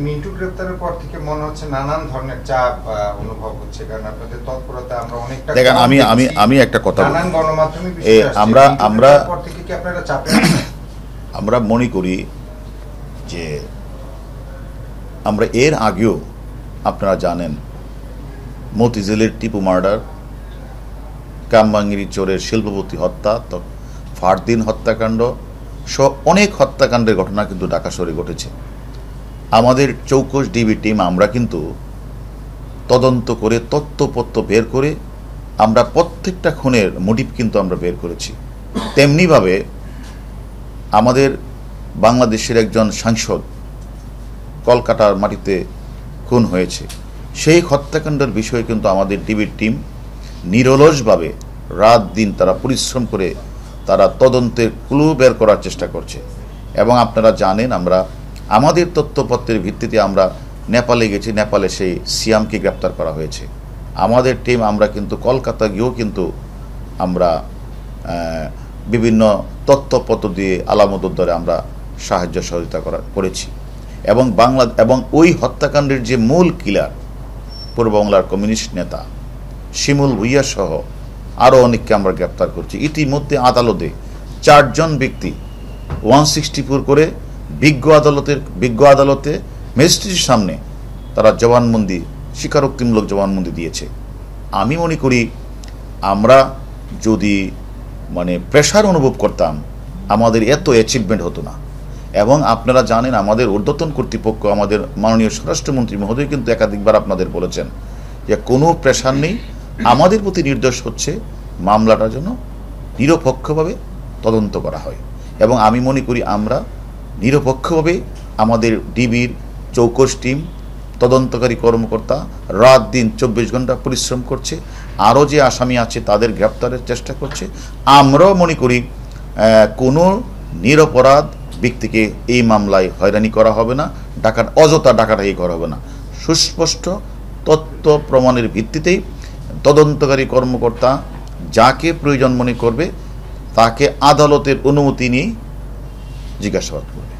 মিন্টু গ্রেপ্তারের পর থেকে মনে হচ্ছে নানান ধরনের চাপ অনুভব হচ্ছে, কারণ আপনাদের তৎপরতা আমরা অনেকটা দেখেন, আমি একটা কথা নানান গণমাধ্যমে পর থেকে কি আপনারা চাপে আমরা মনে করি যে আমরা এর আগেও আপনারা জানেন মতিঝিলের টিপু মার্ডার, কামবাঙ্গিরি চোরের শিল্পপতি হত্যা, ফারদিন হত্যাকাণ্ড সহ অনেক হত্যাকাণ্ডের ঘটনা কিন্তু ঢাকা শহরে ঘটেছে। আমাদের চৌকস ডিবি টিম আমরা কিন্তু তদন্ত করে তথ্যপত্র বের করে আমরা প্রত্যেকটা খুনের মোটিভ কিন্তু আমরা বের করেছি। তেমনিভাবে আমাদের বাংলাদেশের একজন সাংসদ কলকাতার মাটিতে খুন হয়েছে, সেই হত্যাকাণ্ডের বিষয়ে কিন্তু আমাদের ডিবির টিম নিরলসভাবে রাত দিন তারা পরিশ্রম করে তারা তদন্তের ক্লু বের করার চেষ্টা করছে। এবং আপনারা জানেন আমরা আমাদের তথ্যপত্রের ভিত্তিতে আমরা নেপালে গেছি, নেপালে সেই সিয়ামকে গ্রেপ্তার করা হয়েছে। আমাদের টিম আমরা কিন্তু কলকাতা গিয়েও কিন্তু আমরা বিভিন্ন তথ্যপত্র দিয়ে আলামতদ্দরে আমরা সাহায্য সহযোগিতা করেছি। এবং ওই হত্যাকাণ্ডের যে মূল কিলার পূর্ব বাংলার কমিউনিস্ট নেতা শিমুল ভুইয়া সহ আরও অনেককে আমরা গ্রেপ্তার করছি। ইতিমধ্যে আদালতে 4 জন ব্যক্তি 164 করে বিজ্ঞ আদালতে ম্যাজিস্ট্রেটের সামনে তারা জবানবন্দি, স্বীকারোক্তিমূলক জবানবন্দি দিয়েছে। আমি মনে করি আমরা যদি প্রেশার অনুভব করতাম আমাদের এত অ্যাচিভমেন্ট হতো না। এবং আপনারা জানেন আমাদের ঊর্ধ্বতন কর্তৃপক্ষ, আমাদের মাননীয় স্বরাষ্ট্রমন্ত্রী মহোদয় কিন্তু একাধিকবার আপনাদের বলেছেন যে কোনো প্রেশার নেই, আমাদের প্রতি নির্দেশ হচ্ছে মামলাটা যেন নিরপেক্ষভাবে তদন্ত করা হয়। এবং আমি মনে করি আমরা নিরপেক্ষভাবে আমাদের ডিবির চৌকস টিম, তদন্তকারী কর্মকর্তা রাত দিন 24 ঘন্টা পরিশ্রম করছে, আরও যে আসামি আছে তাদের গ্রেপ্তারের চেষ্টা করছে। আমরাও মনে করি কোনো নিরপরাধ ব্যক্তিকে এই মামলায় হয়রানি করা হবে না, অযথা ডাকাডাকি করা হবে না। সুস্পষ্ট তথ্য প্রমাণের ভিত্তিতেই তদন্তকারী কর্মকর্তা যাকে প্রয়োজন মনে করবে তাকে আদালতের অনুমতি নিয়ে জিজ্ঞাসাবাদ করবে।